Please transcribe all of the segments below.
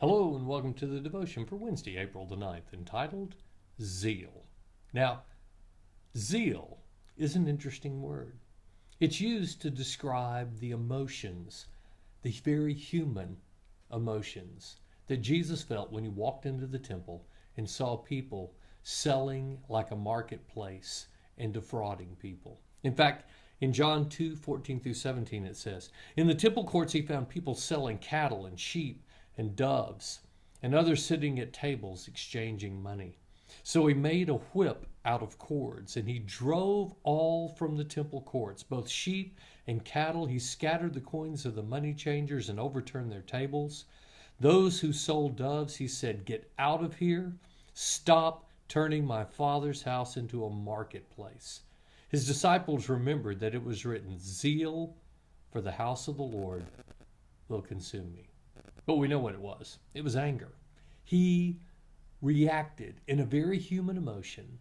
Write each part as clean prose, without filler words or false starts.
Hello and welcome to the devotion for Wednesday, April the 9th, entitled ZEAL. Now, zeal is an interesting word. It's used to describe the emotions, the very human emotions that Jesus felt when he walked into the temple and saw people selling like a marketplace and defrauding people. In fact, in John 2:14 through 17 it says, "In the temple courts he found people selling cattle and sheep and doves, and others sitting at tables exchanging money. So he made a whip out of cords, and he drove all from the temple courts, both sheep and cattle. He scattered the coins of the money changers and overturned their tables. Those who sold doves, he said, 'Get out of here. Stop turning my Father's house into a marketplace.' His disciples remembered that it was written, 'Zeal for the house of the Lord will consume me.'" But we know what it was. It was anger. He reacted in a very human emotion,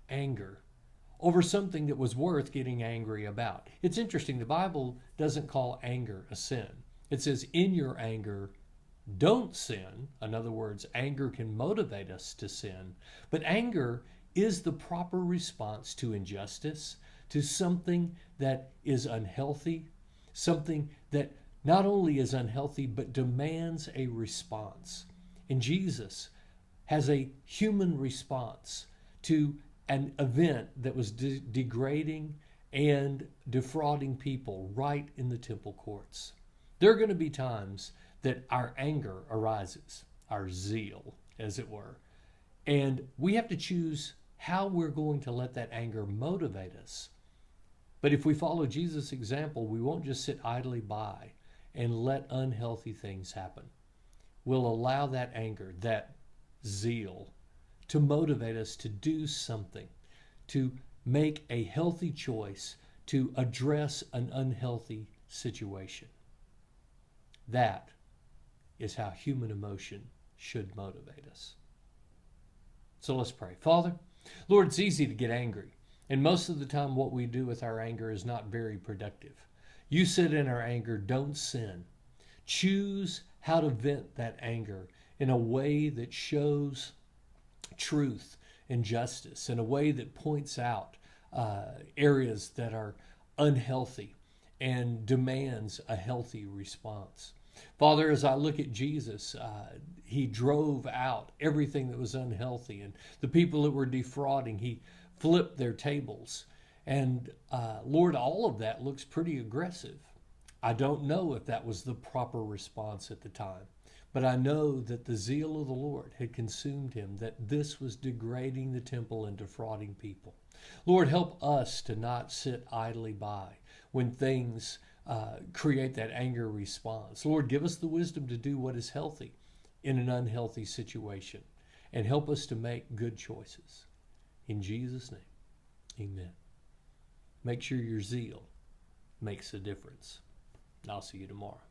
anger, over something that was worth getting angry about. It's interesting, the Bible doesn't call anger a sin. It says, in your anger, don't sin. In other words, anger can motivate us to sin. But anger is the proper response to injustice, to something that is unhealthy, something that not only is unhealthy, but demands a response. And Jesus has a human response to an event that was degrading and defrauding people right in the temple courts. There are going to be times that our anger arises, our zeal, as it were. And we have to choose how we're going to let that anger motivate us. But if we follow Jesus' example, we won't just sit idly by and let unhealthy things happen. We'll allow that anger, that zeal, to motivate us to do something, to make a healthy choice, to address an unhealthy situation. That is how human emotion should motivate us. So let's pray. Father, Lord, it's easy to get angry, and most of the time what we do with our anger is not very productive. You said in our anger, don't sin. Choose how to vent that anger in a way that shows truth and justice, in a way that points out areas that are unhealthy and demands a healthy response. Father, as I look at Jesus, he drove out everything that was unhealthy, and the people that were defrauding, he flipped their tables. And Lord, all of that looks pretty aggressive. I don't know if that was the proper response at the time, but I know that the zeal of the Lord had consumed him, that this was degrading the temple and defrauding people. Lord, help us to not sit idly by when things create that anger response. Lord, give us the wisdom to do what is healthy in an unhealthy situation, and help us to make good choices. In Jesus' name, amen. Make sure your zeal makes a difference. And I'll see you tomorrow.